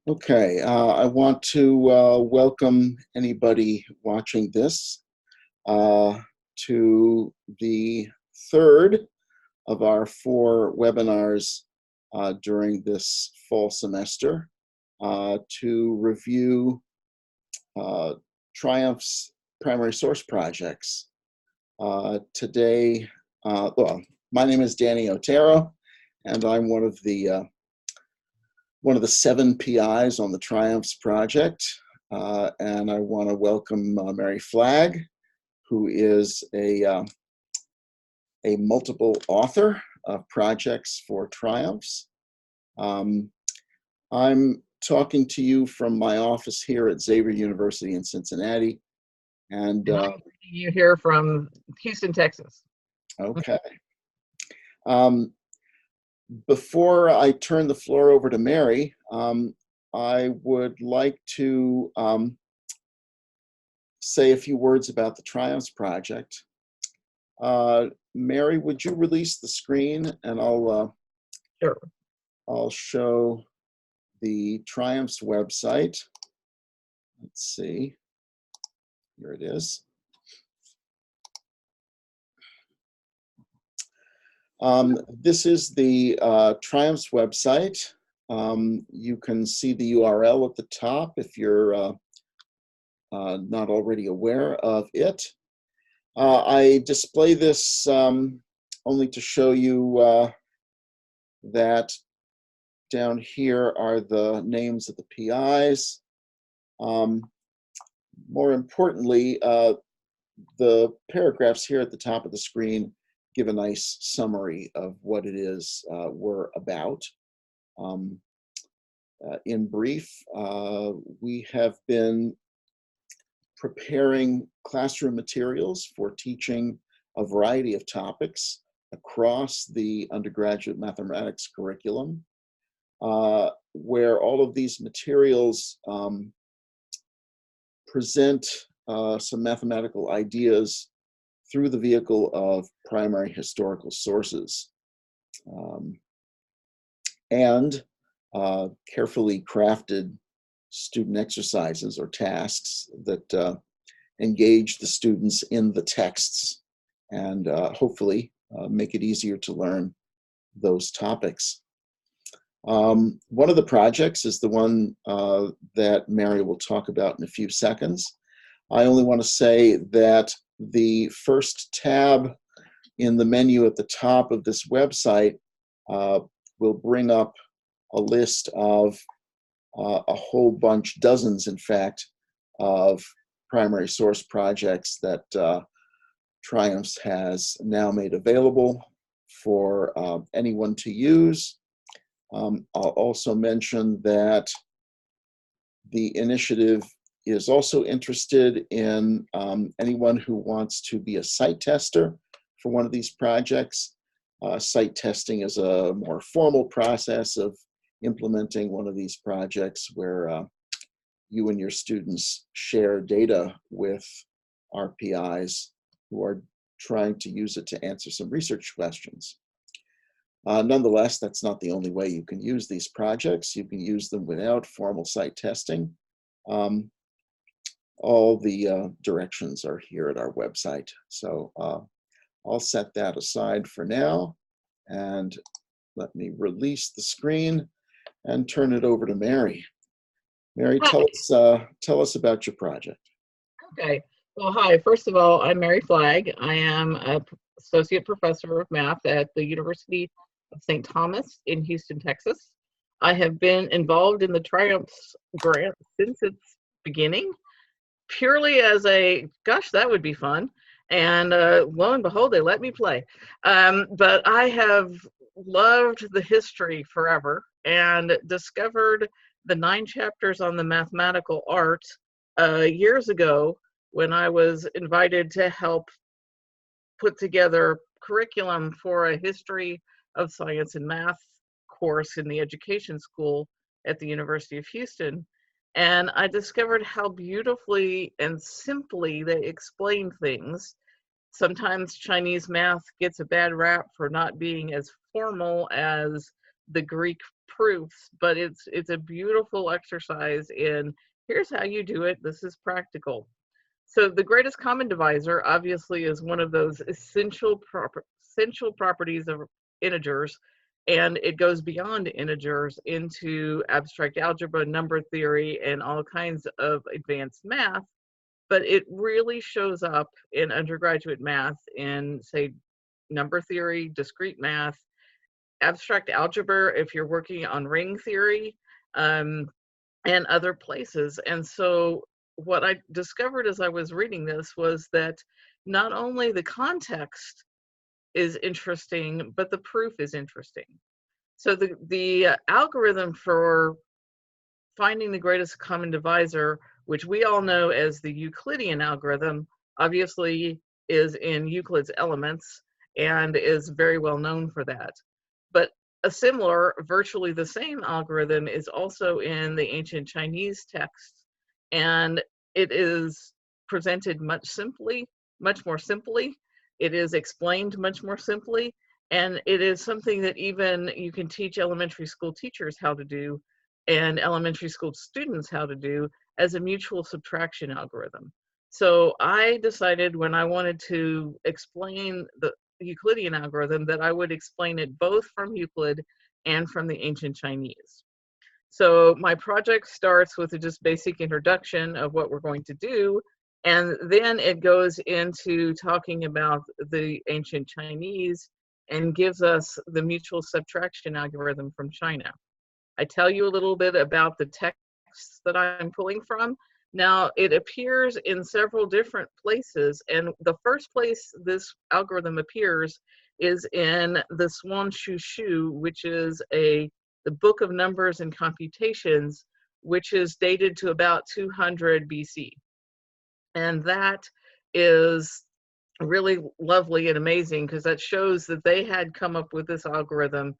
Okay, I want to welcome anybody watching this uh, to the third of our four webinars during this fall semester to review uh, Triumph's primary source projects. Today, well, my name is Danny Otero, and I'm one of the seven PIs on the Triumphs project. And I want to welcome Mary Flagg, who is a multiple author of projects for Triumphs. I'm talking to you from my office here at Xavier University in Cincinnati. And I'm bringing you here from Houston, Texas. okay. Before I turn the floor over to Mary, I would like to say a few words about the Triumphs project. Mary, would you release the screen, and Sure. I'll show the Triumphs website. Let's see. Here it is. This is the Triumphs website. You can see the URL at the top if you're not already aware of it. I display this only to show you that down here are the names of the PIs. More importantly, the paragraphs here at the top of the screen give a nice summary of what it is we're about. In brief, we have been preparing classroom materials for teaching a variety of topics across the undergraduate mathematics curriculum, where all of these materials present some mathematical ideas through the vehicle of primary historical sources, and carefully crafted student exercises or tasks that engage the students in the texts and hopefully make it easier to learn those topics. One of the projects is the one that Mary will talk about in a few seconds. I only want to say that the first tab in the menu at the top of this website will bring up a list of a whole bunch, dozens in fact, of primary source projects that Triumphs has now made available for anyone to use. I'll also mention that the initiative is also interested in anyone who wants to be a site tester for one of these projects. Site testing is a more formal process of implementing one of these projects where you and your students share data with RPIs who are trying to use it to answer some research questions. Nonetheless, that's not the only way you can use these projects. You can use them without formal site testing. All the directions are here at our website. So I'll set that aside for now, and let me release the screen and turn it over to Mary. Mary, tell us about your project. Okay. Well, hi. First of all, I'm Mary Flagg. I am an associate professor of math at the University of St. Thomas in Houston, Texas. I have been involved in the Triumphs grant since its beginning, purely as a, gosh, that would be fun. And lo and behold, they let me play. But I have loved the history forever and discovered the 9 chapters on the mathematical arts years ago when I was invited to help put together curriculum for a history of science and math course in the education school at the University of Houston. And I discovered how beautifully and simply they explain things. Sometimes Chinese math gets a bad rap for not being as formal as the Greek proofs, but it's a beautiful exercise in here's how you do it. This is practical. So the greatest common divisor obviously is one of those essential properties of integers, and it goes beyond integers into abstract algebra, number theory, and all kinds of advanced math. But it really shows up in undergraduate math in, say, number theory, discrete math, abstract algebra if you're working on ring theory, and other places. And so what I discovered as I was reading this was that not only the context is interesting, but the proof is interesting. So the algorithm for finding the greatest common divisor, which we all know as the Euclidean algorithm, obviously is in Euclid's Elements and is very well known for that. But a similar, virtually the same algorithm is also in the ancient Chinese texts, and it is presented much more simply. It is explained much more simply, and it is something that even you can teach elementary school teachers how to do and elementary school students how to do as a mutual subtraction algorithm. So I decided when I wanted to explain the Euclidean algorithm that I would explain it both from Euclid and from the ancient Chinese. So my project starts with a just basic introduction of what we're going to do, and then it goes into talking about the ancient Chinese and gives us the mutual subtraction algorithm from China. I tell you a little bit about the texts that I'm pulling from. Now, it appears in several different places, and the first place this algorithm appears is in the Swan Shu Shu, which is the Book of Numbers and Computations, which is dated to about 200 BC. And that is really lovely and amazing because that shows that they had come up with this algorithm.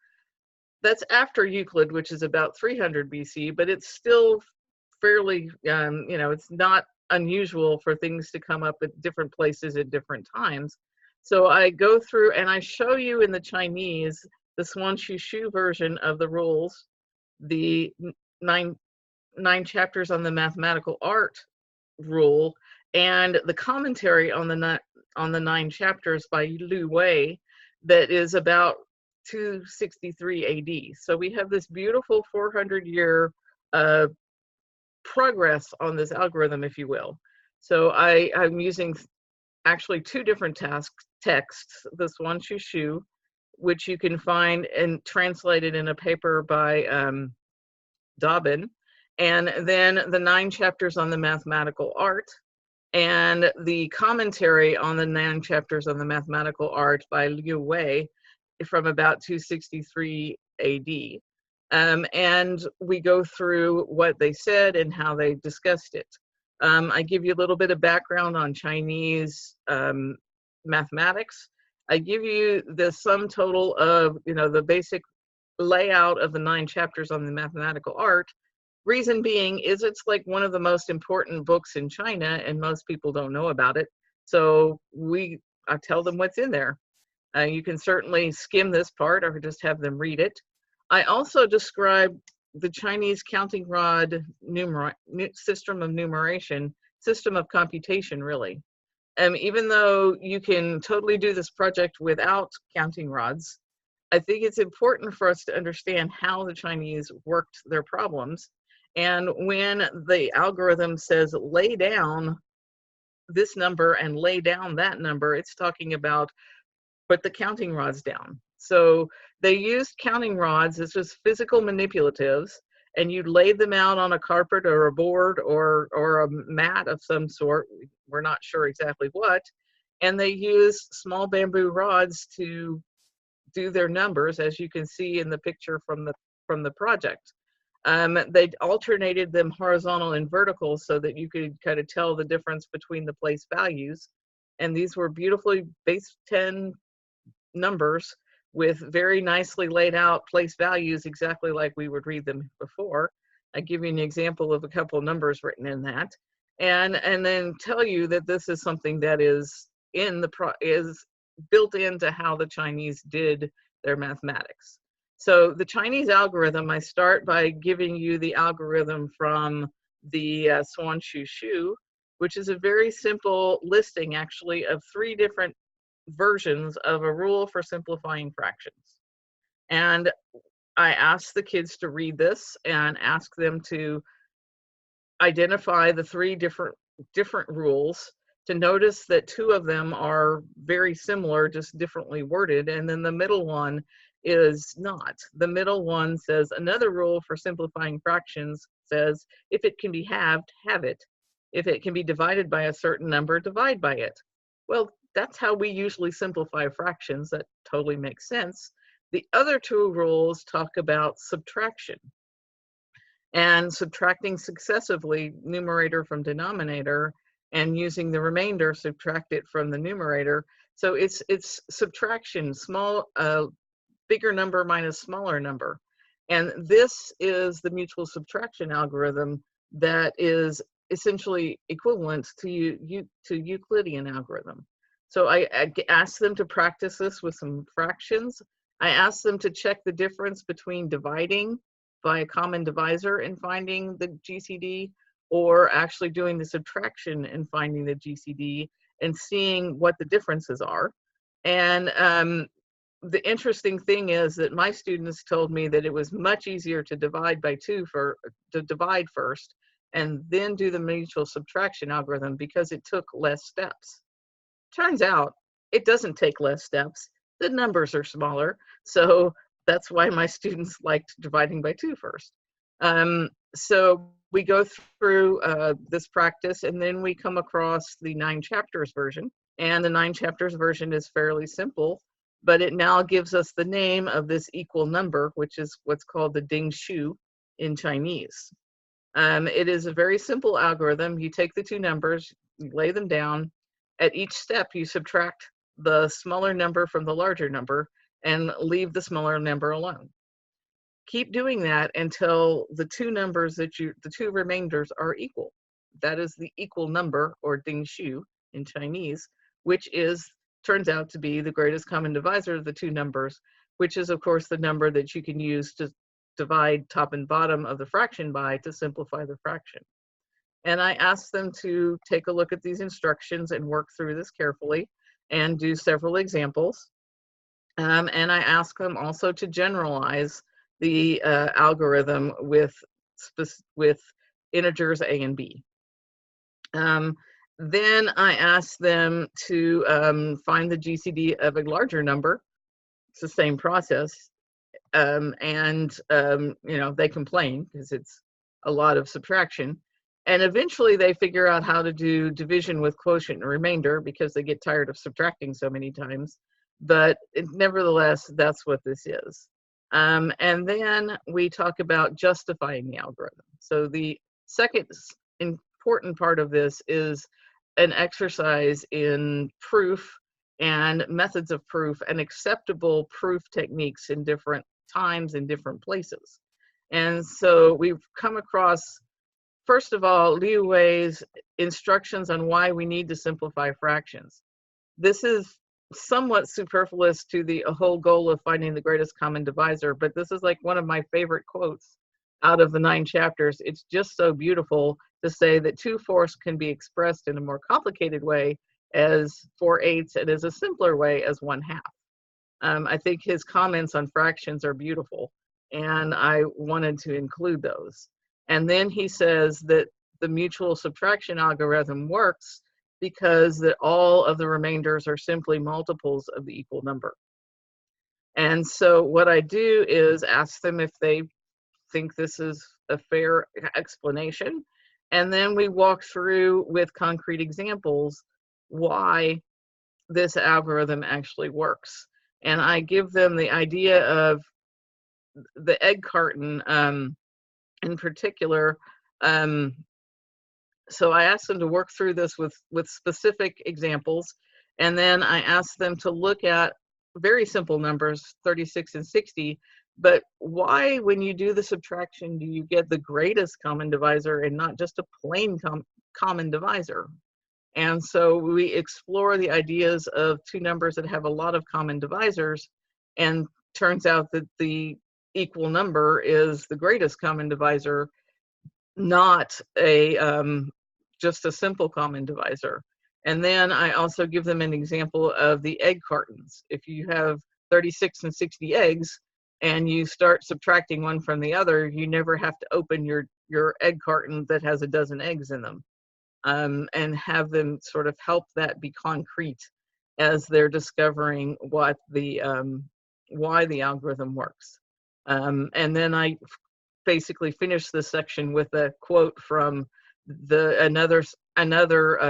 That's after Euclid, which is about 300 BC, but it's still fairly, it's not unusual for things to come up at different places at different times. So I go through and I show you in the Chinese, the Swan Shu Shu version of the rules, the nine chapters on the mathematical art rule, and the commentary on the 9 chapters by Lu Wei that is about 263 AD. So we have this beautiful 400-year progress on this algorithm, if you will. So I'm using actually 2 different texts, this one Shu Shu, which you can find and translated in a paper by Dobbin, and then the 9 chapters on the mathematical art, and the commentary on the 9 chapters on the mathematical art by Liu Wei from about 263 AD. And we go through what they said and how they discussed it. I give you a little bit of background on Chinese mathematics. I give you the sum total of, the basic layout of the 9 chapters on the mathematical art. Reason being is it's like one of the most important books in China and most people don't know about it. So I tell them what's in there. You can certainly skim this part or just have them read it. I also describe the Chinese counting rod system of numeration, system of computation, really. Even though you can totally do this project without counting rods, I think it's important for us to understand how the Chinese worked their problems. And when the algorithm says lay down this number and lay down that number, it's talking about put the counting rods down. So they used counting rods as just physical manipulatives, and you'd lay them out on a carpet or a board or a mat of some sort. We're not sure exactly what. And they used small bamboo rods to do their numbers, as you can see in the picture from the project. They alternated them horizontal and vertical so that you could kind of tell the difference between the place values. And these were beautifully base 10 numbers with very nicely laid out place values, exactly like we would read them before. I give you an example of a couple of numbers written in that, and then tell you that this is something that is built into how the Chinese did their mathematics. So the Chinese algorithm, I start by giving you the algorithm from the Swan Shu Shu, which is a very simple listing actually of 3 different versions of a rule for simplifying fractions. And I ask the kids to read this and ask them to identify the 3 different rules, to notice that 2 of them are very similar, just differently worded, and then the middle one is not. The middle one says another rule for simplifying fractions says if it can be halved, have it. If it can be divided by a certain number, divide by it. Well, that's how we usually simplify fractions. That totally makes sense. The other 2 rules talk about subtraction and subtracting successively numerator from denominator, and using the remainder, subtract it from the numerator. So it's subtraction, bigger number minus smaller number. And this is the mutual subtraction algorithm that is essentially equivalent to Euclidean algorithm. So I asked them to practice this with some fractions. I asked them to check the difference between dividing by a common divisor and finding the GCD, or actually doing the subtraction and finding the GCD and seeing what the differences are. And the interesting thing is that my students told me that it was much easier to divide by 2 to divide first and then do the mutual subtraction algorithm because it took less steps. Turns out it doesn't take less steps. The numbers are smaller. So that's why my students liked dividing by 2 first. So we go through this practice, and then we come across the 9 chapters version. And the 9 chapters version is fairly simple, but it now gives us the name of this equal number, which is what's called the Ding Shu in Chinese. It is a very simple algorithm. You take the 2 numbers, you lay them down. At each step, you subtract the smaller number from the larger number and leave the smaller number alone. Keep doing that until the 2 numbers the 2 remainders are equal. That is the equal number, or Ding Shu in Chinese, which turns out to be the greatest common divisor of the 2 numbers, which is of course the number that you can use to divide top and bottom of the fraction by to simplify the fraction. And I asked them to take a look at these instructions and work through this carefully and do several examples. And I asked them also to generalize the algorithm with integers a and b. Then I asked them to find the GCD of a larger number. It's the same process. They complain because it's a lot of subtraction. And eventually they figure out how to do division with quotient and remainder because they get tired of subtracting so many times. But nevertheless, that's what this is. And then we talk about justifying the algorithm. So the second important part of this is an exercise in proof and methods of proof and acceptable proof techniques in different times in different places. And so we've come across, first of all, Liu Wei's instructions on why we need to simplify fractions. This is somewhat superfluous to the whole goal of finding the greatest common divisor, but this is like one of my favorite quotes out of the 9 chapters. It's just so beautiful to say that 2/4 can be expressed in a more complicated way as 4/8 and as a simpler way as 1/2. I think his comments on fractions are beautiful, and I wanted to include those. And then he says that the mutual subtraction algorithm works because that all of the remainders are simply multiples of the equal number. And so what I do is ask them if they think this is a fair explanation. And then we walk through with concrete examples why this algorithm actually works. And I give them the idea of the egg carton in particular. So I asked them to work through this with specific examples, and then I asked them to look at very simple numbers, 36 and 60, but why, when you do the subtraction, do you get the greatest common divisor and not just a plain common divisor? And so we explore the ideas of 2 numbers that have a lot of common divisors, and turns out that the equal number is the greatest common divisor, not a just a simple common divisor. And then I also give them an example of the egg cartons. If you have 36 and 60 eggs and you start subtracting one from the other, you never have to open your egg carton that has a dozen eggs in them, and have them sort of help that be concrete as they're discovering what the why the algorithm works. And then I basically finish this section with a quote from another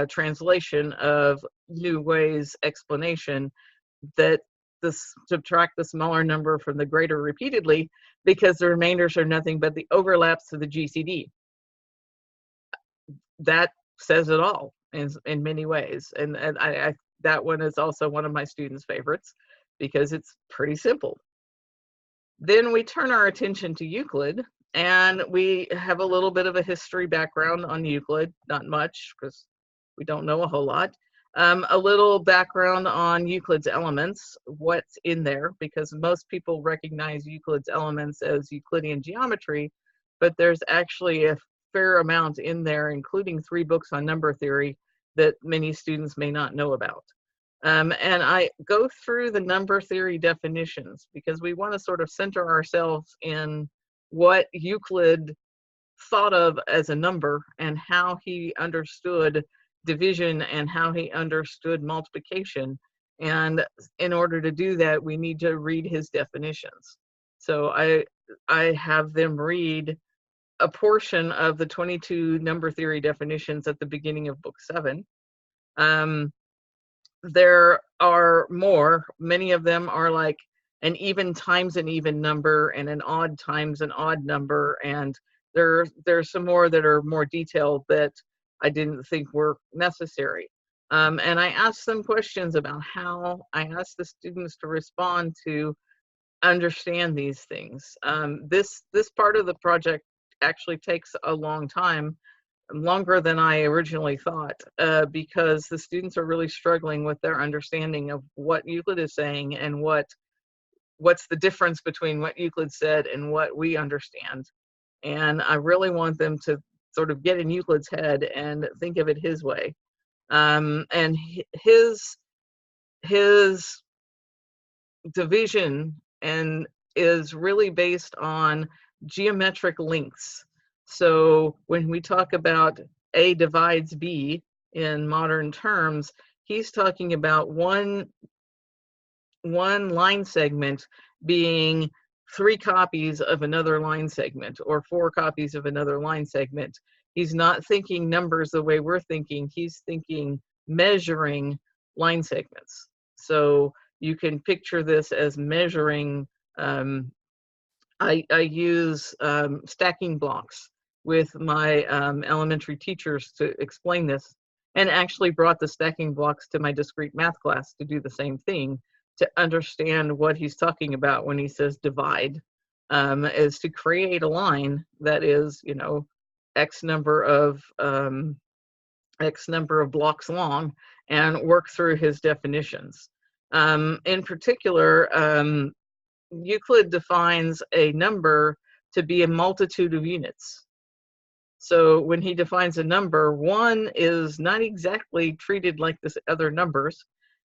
translation of Liu Wei's explanation, that subtract the smaller number from the greater repeatedly because the remainders are nothing but the overlaps of the GCD. That says it all in many ways, and I that one is also one of my students' favorites because it's pretty simple. Then we turn our attention to Euclid, and we have a little bit of a history background on Euclid, not much because we don't know a whole lot. A little background on Euclid's elements, what's in there, because most people recognize Euclid's elements as Euclidean geometry, but there's actually a fair amount in there, including 3 books on number theory that many students may not know about. And I go through the number theory definitions because we want to sort of center ourselves in what Euclid thought of as a number and how he understood division and how he understood multiplication. And in order to do that, we need to read his definitions. So I have them read a portion of the 22 number theory definitions at the beginning of book 7. There are more. Many of them are like an even times an even number and an odd times an odd number, and there's some more that are more detailed that I didn't think were necessary. And I asked them questions about how I asked the students to respond to understand these things. This part of the project actually takes a long time, longer than I originally thought, because the students are really struggling with their understanding of what Euclid is saying and what's the difference between what Euclid said and what we understand. And I really want them to sort of get in Euclid's head and think of it his way. And his division and is really based on geometric links. So when we talk about A divides B in modern terms, he's talking about one line segment being 3 copies of another line segment or 4 copies of another line segment. He's not thinking numbers the way we're thinking. He's thinking measuring line segments. So you can picture this as measuring. I use stacking blocks with my elementary teachers to explain this, and actually brought the stacking blocks to my discrete math class to do the same thing, to understand what he's talking about when he says divide, is to create a line that is, you know, X number of blocks long and work through his definitions. In particular, Euclid defines a number to be a multitude of units. So when he defines a number, 1 is not exactly treated like the other numbers.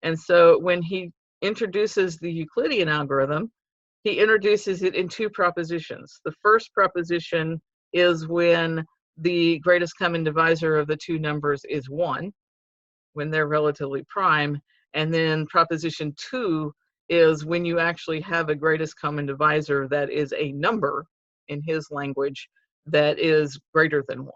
And so when he introduces the Euclidean algorithm, he introduces it in 2 propositions. The first proposition is when the greatest common divisor of the 2 numbers is 1, when they're relatively prime. And then proposition 2 is when you actually have a greatest common divisor that is a number, in his language, that is greater than 1.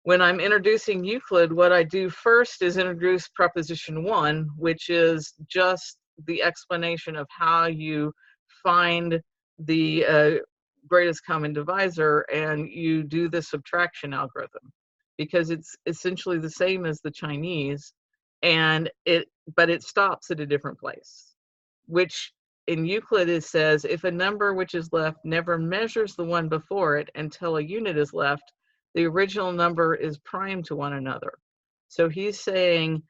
When I'm introducing Euclid, what I do first is introduce proposition 1, which is just the explanation of how you find the greatest common divisor, and you do the subtraction algorithm, because it's essentially the same as the Chinese, but it stops at a different place, which in Euclid it says if a number which is left never measures the one before it until a unit is left, the original number is prime to one another. So he's saying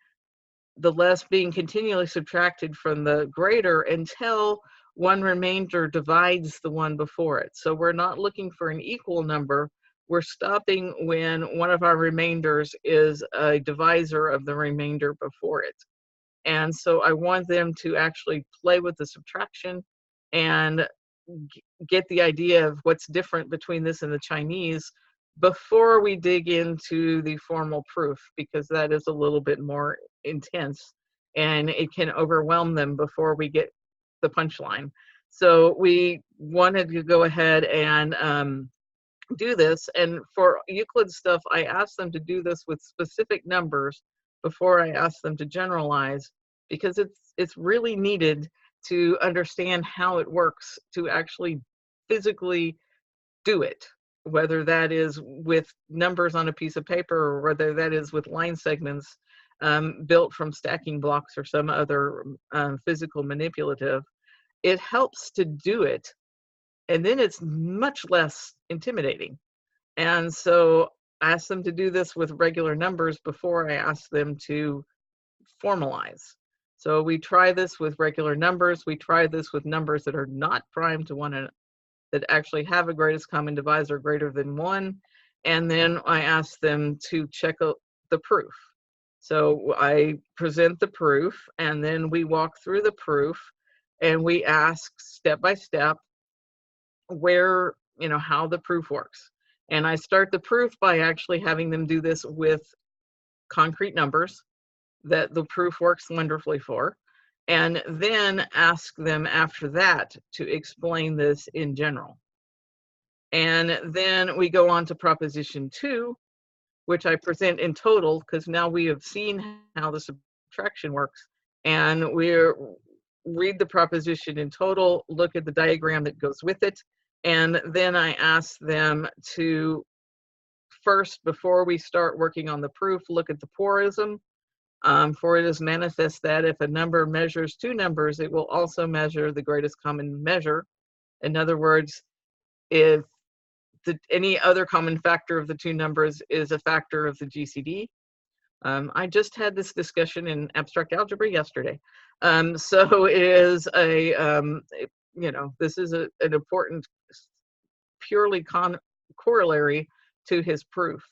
the less being continually subtracted from the greater until one remainder divides the one before it. So we're not looking for an equal number. We're stopping when one of our remainders is a divisor of the remainder before it. And so I want them to actually play with the subtraction and get the idea of what's different between this and the Chinese before we dig into the formal proof, because that is a little bit more intense and it can overwhelm them before we get the punchline. So we wanted to go ahead and do this. And for Euclid stuff, I asked them to do this with specific numbers before I asked them to generalize, because it's really needed to understand how it works to actually physically do it, whether that is with numbers on a piece of paper or whether that is with line segments built from stacking blocks or some other physical manipulative. It helps to do it, and then it's much less intimidating. And so I asked them to do this with regular numbers before I asked them to formalize. So we try this with regular numbers. We try this with numbers that are not prime to one another, that actually have a greatest common divisor greater than 1. And then I ask them to check out the proof. So I present the proof, and then we walk through the proof, and we ask step by step where, how the proof works. And I start the proof by actually having them do this with concrete numbers that the proof works wonderfully for, and then ask them after that to explain this in general. And then we go on to proposition 2, which I present in total, because now we have seen how the subtraction works, and we read the proposition in total, look at the diagram that goes with it, and then I ask them to first, before we start working on the proof, look at the porism. For it is manifest that if a number measures two numbers, it will also measure the greatest common measure. In other words, if any other common factor of the two numbers is a factor of the GCD. I just had this discussion in abstract algebra yesterday. So it is this is an important purely corollary to his proof.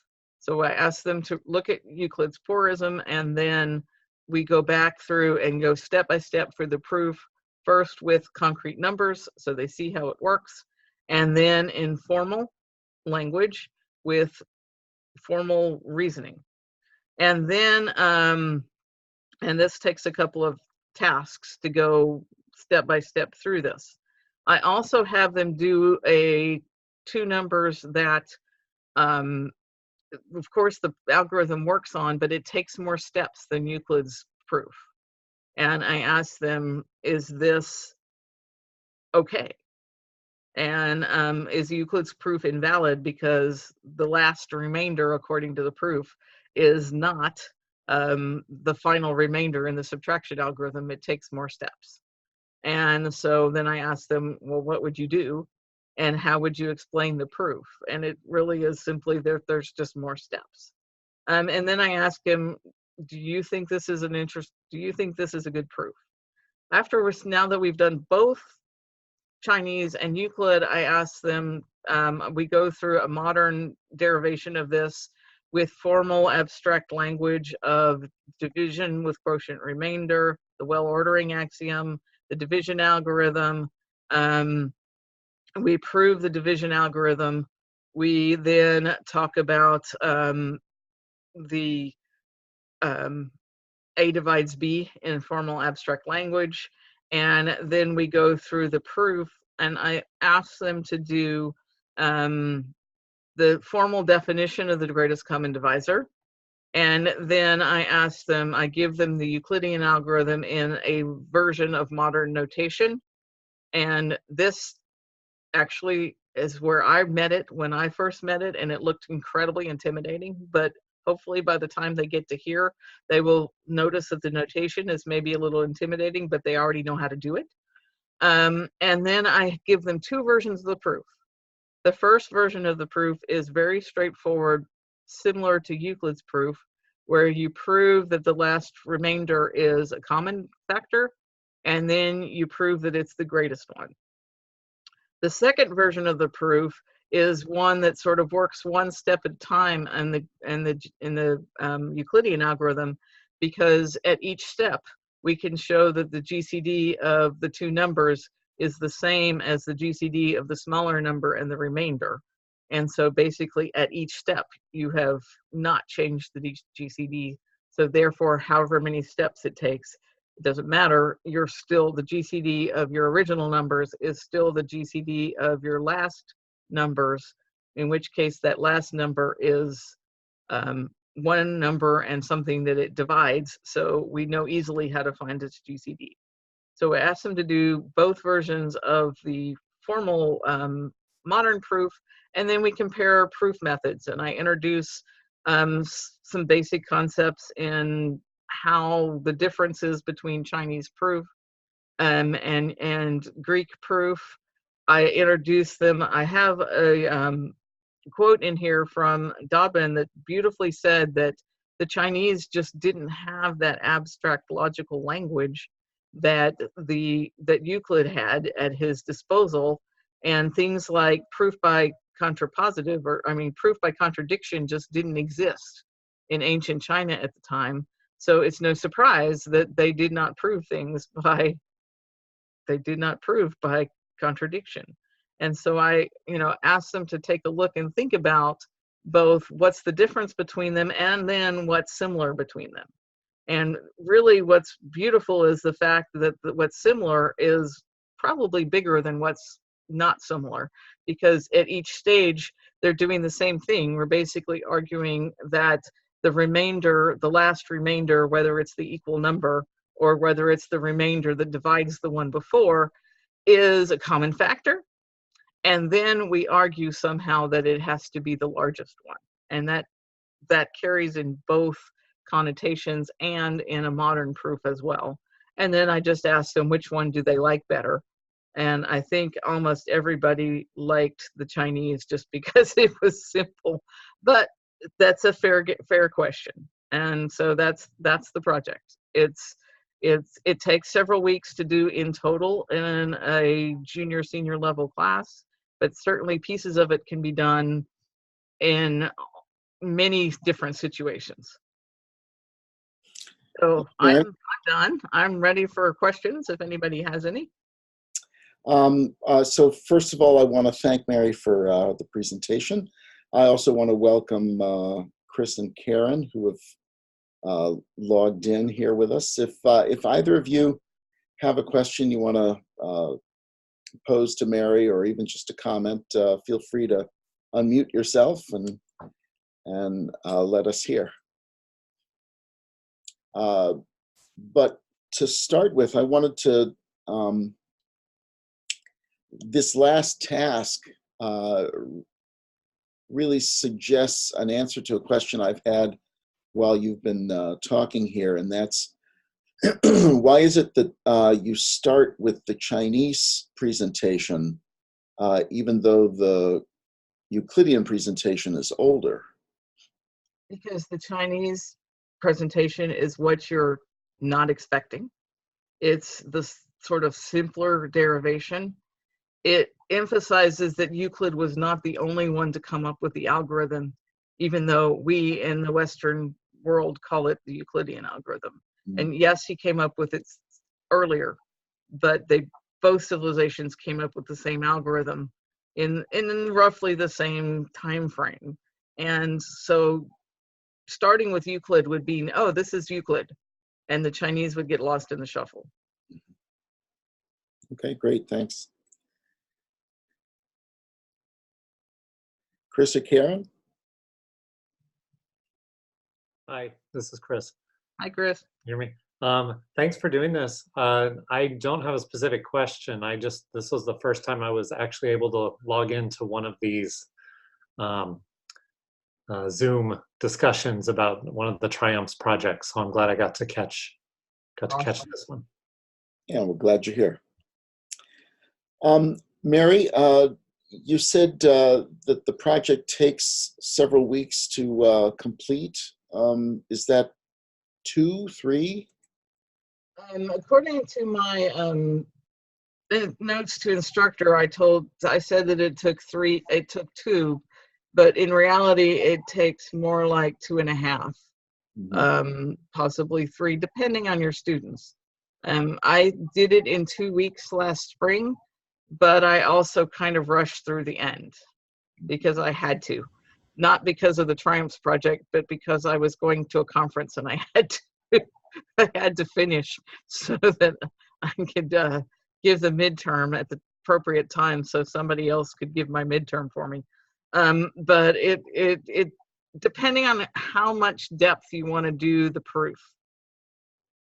So I asked them to look at Euclid's porism, and then we go back through and go step by step for the proof, first with concrete numbers so they see how it works, and then in formal language with formal reasoning. And then, and this takes a couple of tasks to go step by step through this. I also have them do two numbers that, of course, the algorithm works on, but it takes more steps than Euclid's proof. And I ask them, is this okay? And is Euclid's proof invalid because the last remainder, according to the proof, is not the final remainder in the subtraction algorithm? It takes more steps. And so then I ask them, well, what would you do? And how would you explain the proof? And it really is simply there's just more steps. And then I ask him, do you think this is do you think this is a good proof? Afterwards, now that we've done both Chinese and Euclid, I ask them, we go through a modern derivation of this with formal abstract language of division with quotient remainder, the well-ordering axiom, the division algorithm. We prove the division algorithm. We then talk about the A divides B in formal abstract language. And then we go through the proof, and I ask them to do the formal definition of the greatest common divisor. And then I give them the Euclidean algorithm in a version of modern notation. And this actually is where I met it when I first met it, and it looked incredibly intimidating. But hopefully by the time they get to here, they will notice that the notation is maybe a little intimidating, but they already know how to do it. And then I give them two versions of the proof. The first version of the proof is very straightforward, similar to Euclid's proof, where you prove that the last remainder is a common factor, and then you prove that it's the greatest one. The second version of the proof is one that sort of works one step at a time in the Euclidean algorithm, because at each step we can show that the GCD of the two numbers is the same as the GCD of the smaller number and the remainder. And so basically at each step you have not changed the GCD. So therefore, however many steps it takes, it doesn't matter, you're still, the GCD of your original numbers is still the GCD of your last numbers, in which case that last number is one number and something that it divides, so we know easily how to find its GCD. So I asked them to do both versions of the formal modern proof, and then we compare proof methods, and I introduce some basic concepts in how the differences between Chinese proof and Greek proof. I introduce them. I have a quote in here from Dobbin that beautifully said that the Chinese just didn't have that abstract logical language that Euclid had at his disposal, and things like proof by contrapositive, or I mean proof by contradiction, just didn't exist in ancient China at the time. So it's no surprise that they did not prove things by contradiction. And so I, asked them to take a look and think about both what's the difference between them and then what's similar between them. And really what's beautiful is the fact that what's similar is probably bigger than what's not similar, because at each stage they're doing the same thing. We're basically arguing that the last remainder, whether it's the equal number or whether it's the remainder that divides the one before, is a common factor. And then we argue somehow that it has to be the largest one. And that carries in both connotations and in a modern proof as well. And then I just asked them which one do they like better. And I think almost everybody liked the Chinese just because it was simple. But that's a fair question. And so that's the project. It takes several weeks to do in total in a junior senior level class, but certainly pieces of it can be done in many different situations. So I'm done. I'm ready for questions if anybody has any. So first of all, I want to thank Mary for the presentation. I also want to welcome Chris and Karen, who have logged in here with us. If either of you have a question you want to pose to Mary, or even just a comment, feel free to unmute yourself and let us hear. But to start with, I wanted to, this last task really suggests an answer to a question I've had while you've been talking here, and that's why is it that you start with the Chinese presentation even though the Euclidean presentation is older? Because the Chinese presentation is what you're not expecting. It's the sort of simpler derivation. It emphasizes that Euclid was not the only one to come up with the algorithm, even though we in the Western world call it the Euclidean algorithm. And yes, he came up with it earlier, but both civilizations came up with the same algorithm in roughly the same time frame. And so starting with Euclid would be, oh, this is Euclid, and the Chinese would get lost in the shuffle. Okay, great, thanks. Chris or Karen? Hi, this is Chris. Hi, Chris. Hear me? Thanks for doing this. I don't have a specific question. This was the first time I was actually able to log into one of these Zoom discussions about one of the Triumphs projects. So I'm glad I got to catch this one. Yeah, we're glad you're here. Mary, you said that the project takes several weeks to complete. Is that 2, 3? According to my notes to instructor, I said that it took two, but in reality, it takes more like 2.5, possibly 3, depending on your students. I did it in 2 weeks last spring, but I also kind of rushed through the end because I had to. Not because of the Triumphs project, but because I was going to a conference and I had to finish so that I could give the midterm at the appropriate time, so somebody else could give my midterm for me. But it depending on how much depth you want to do the proof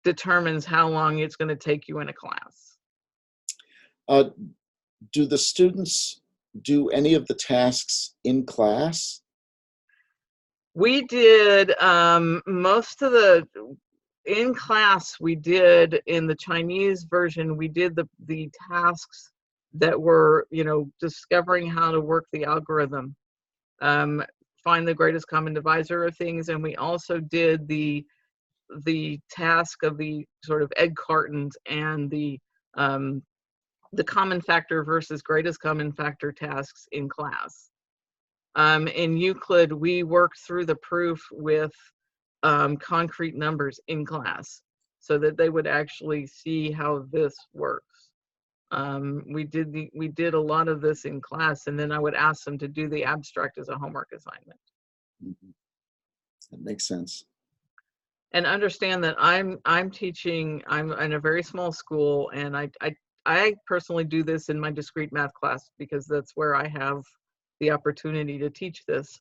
determines how long it's going to take you in a class. Do the students do any of the tasks in class? We did most of the in class. We did in the Chinese version. We did the tasks that were, discovering how to work the algorithm, find the greatest common divisor of things, and we also did the task of the sort of egg cartons and the common factor versus greatest common factor tasks in class. In Euclid, we worked through the proof with concrete numbers in class so that they would actually see how this works. We did a lot of this in class, and then I would ask them to do the abstract as a homework assignment. That makes sense. And understand that I'm in a very small school, and I personally do this in my discrete math class because that's where I have the opportunity to teach this.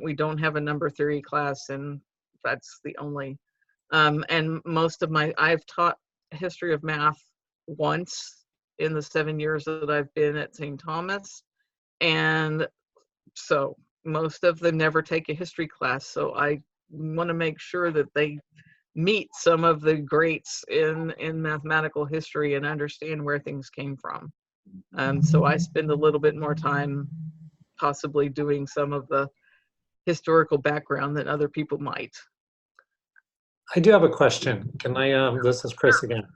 We don't have a number theory class, and that's the only. And I've taught history of math once in the 7 years that I've been at St. Thomas, and so most of them never take a history class. So I want to make sure that they meet some of the greats in mathematical history and understand where things came from. So I spend a little bit more time possibly doing some of the historical background than other people might. I do have a question. Can I, this is Chris again.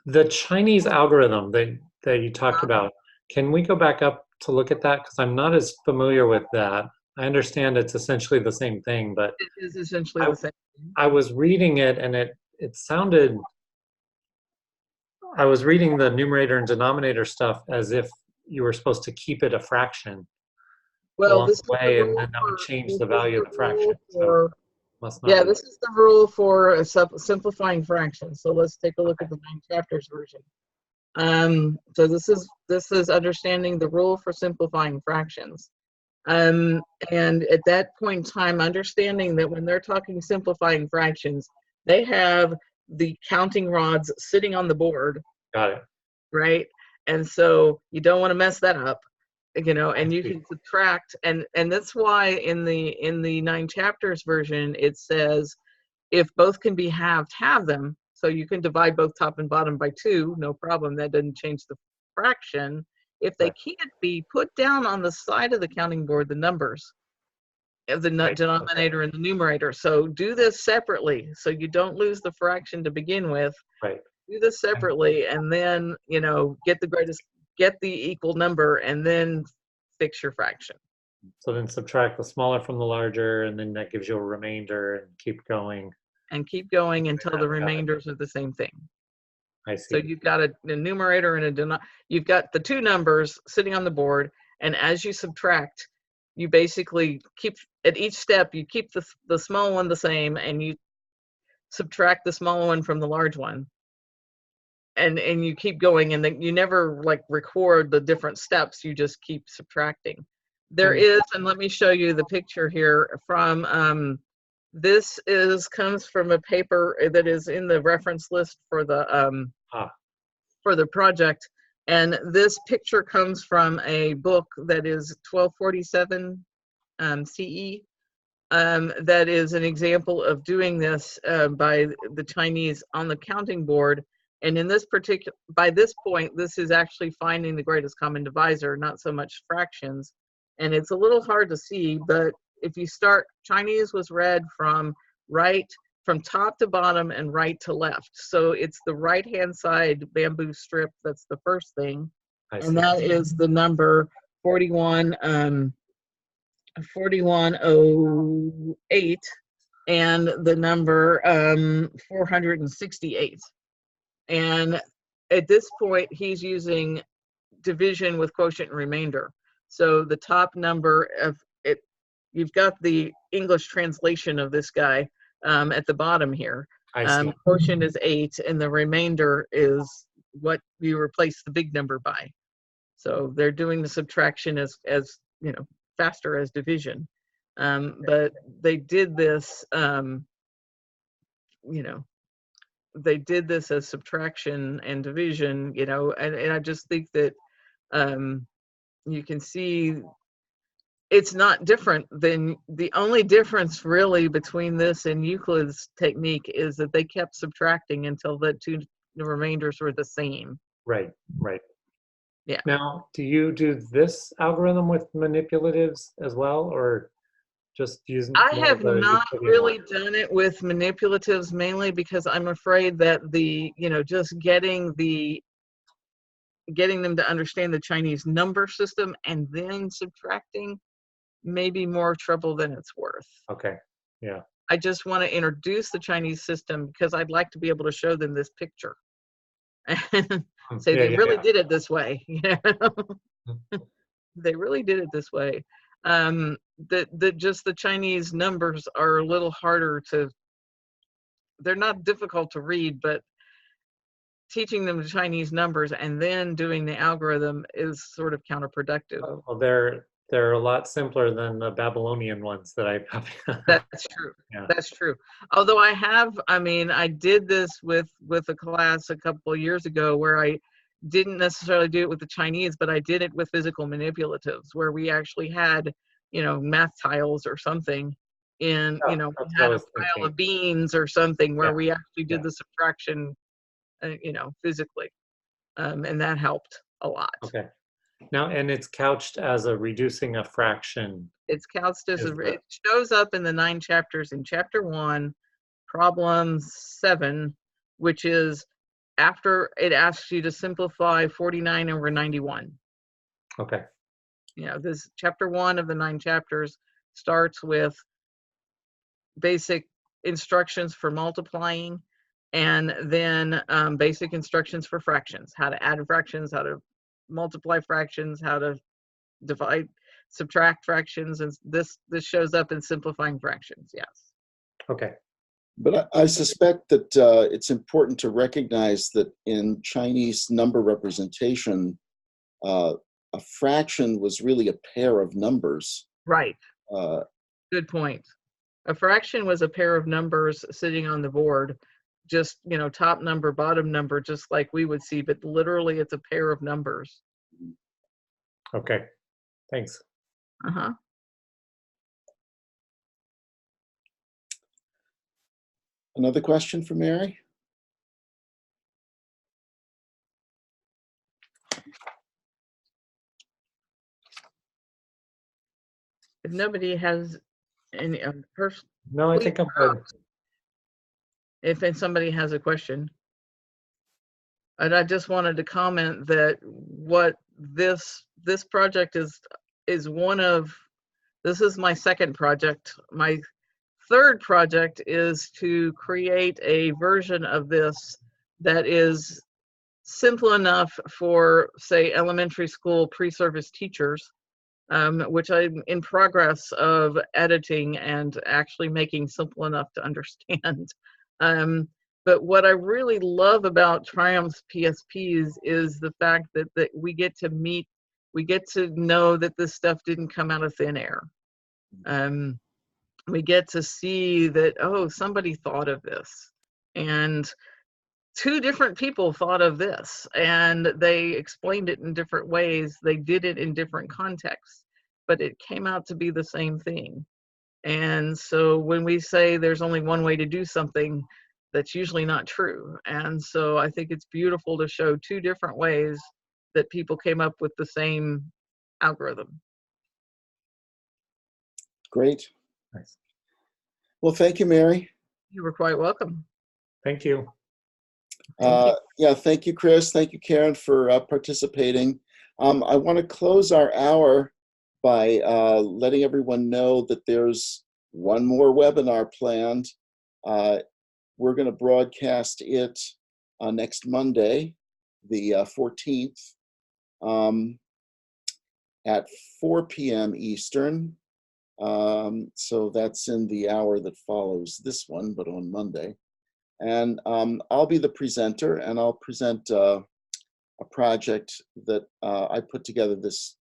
The Chinese algorithm that you talked about, can we go back up to look at that? Because I'm not as familiar with that. I understand it's essentially the same thing, but it is essentially the same thing. I was reading it and it sounded, I was reading the numerator and denominator stuff as if you were supposed to keep it a fraction along the way, and then that would change the value of the fraction. So must not be. This is the rule for simplifying fractions. So let's take a look at the 9 chapters version. So this is understanding the rule for simplifying fractions. And at that point in time, understanding that when they're talking simplifying fractions, they have the counting rods sitting on the board. Got it. Right? And so you don't want to mess that up, and you can subtract. And that's why in the 9 chapters version, it says, if both can be halved, halve them. So you can divide both top and bottom by 2, no problem. That doesn't change the fraction. If they can't be, put down on the side of the counting board the numbers of the denominator and the numerator. So do this separately so you don't lose the fraction to begin with. Right. Do this separately, and then get the equal number, and then fix your fraction. So then subtract the smaller from the larger, and then that gives you a remainder, and keep going. And keep going until the remainders are the same thing. I see. So you've got a numerator and you've got the 2 numbers sitting on the board, and as you subtract, you basically keep, at each step, you keep the small one the same, and you subtract the small one from the large one. And you keep going, and then you never record the different steps, you just keep subtracting. There is, and let me show you the picture here from this comes from a paper that is in the reference list for the project, and this picture comes from a book that is 1247 CE. That is an example of doing this by the Chinese on the counting board. And in this by this point, this is actually finding the greatest common divisor, not so much fractions. And it's a little hard to see, but if you start, Chinese was read from right from top to bottom and right to left. So it's the right-hand side bamboo strip that's the first thing. I And see. that is the number 4108 and the number 468. And at this point, he's using division with quotient and remainder. So the top number of it, you've got the English translation of this guy at the bottom here. I see. Quotient is 8, and the remainder is what you replace the big number by. So they're doing the subtraction as you know, faster as division. But they did this, you know, they did this as subtraction and division, you know, and I just think that you can see it's not different than, the only difference really between this and Euclid's technique is that they kept subtracting until the remainders were the same. Right, right. Yeah. Now, do you do this algorithm with manipulatives as well, or just using I more have of the not Euclidean really algorithm? done it with manipulatives, mainly because I'm afraid that you know, just getting them to understand the Chinese number system and then subtracting may be more trouble than it's worth. Okay, yeah. I just want to introduce the Chinese system because I'd like to be able to show them this picture and say they really did it this way. You know? They really did it this way. Just the Chinese numbers are a little harder to, they're not difficult to read, but teaching them the Chinese numbers and then doing the algorithm is sort of counterproductive. Well, they're a lot simpler than the Babylonian ones that I That's true. Yeah. That's true. Although I mean, I did this with a class a couple of years ago where I didn't necessarily do it with the Chinese, but I did it with physical manipulatives, where we actually had, you know, math tiles or something in, you know, we That's what I had a was pile thinking. of beans or something where Yeah, we actually did yeah. the subtraction, you know, physically. And that helped a lot. Okay. Now, and it's couched as a reducing a fraction. It's couched as Is it shows up in the 9 chapters. In chapter 1, problem 7, which is after it asks you to simplify 49 over 91. Okay. You know, this chapter 1 of the 9 chapters starts with basic instructions for multiplying, and then basic instructions for fractions, how to add fractions, how to multiply fractions, how to divide, subtract fractions, and this shows up in simplifying fractions. Yes. Okay. But I suspect that it's important to recognize that in Chinese number representation, a fraction was really a pair of numbers. Right. Uh, Good point. A fraction was a pair of numbers sitting on the board, just, you know, top number, bottom number, just like we would see, but literally it's a pair of numbers. Okay. Thanks. Uh-huh. Another question for Mary? If nobody has any person, No, I think I'm good. if somebody has a question. And I just wanted to comment that what this project is one of, this is my second project. My third project is to create a version of this that is simple enough for, say, elementary school pre-service teachers, which I'm in progress of editing and actually making simple enough to understand. But what I really love about Triumph's PSPs is the fact that we get to meet, we get to know that this stuff didn't come out of thin air. We get to see that, oh, somebody thought of this. And 2 different people thought of this, and they explained it in different ways. They did it in different contexts, but it came out to be the same thing. And so when we say there's only one way to do something, that's usually not true. And so I think it's beautiful to show 2 different ways that people came up with the same algorithm. Great. Nice. Well, thank you, Mary. You were quite welcome. Thank you. Thank you. Yeah, thank you, Chris. Thank you, Karen, for participating. I want to close our hour by letting everyone know that there's one more webinar planned. We're going to broadcast it next Monday, the 14th, at 4 p.m. Eastern. So that's in the hour that follows this one, but on Monday. And I'll be the presenter, and I'll present a project that I put together this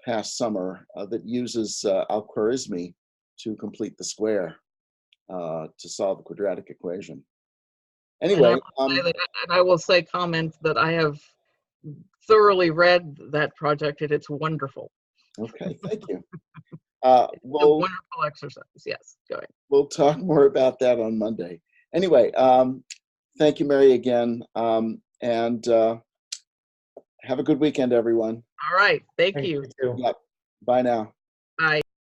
past summer that uses Al-Khwarizmi to complete the square to solve the quadratic equation. Anyway, and I will say comment that I have thoroughly read that project and it's wonderful. okay, thank you. It's a wonderful exercise. Yes, go ahead. We'll talk more about that on Monday. Anyway, thank you, Mary, again, and have a good weekend, everyone. All right, thank Thank you. you too. Yep. Bye now.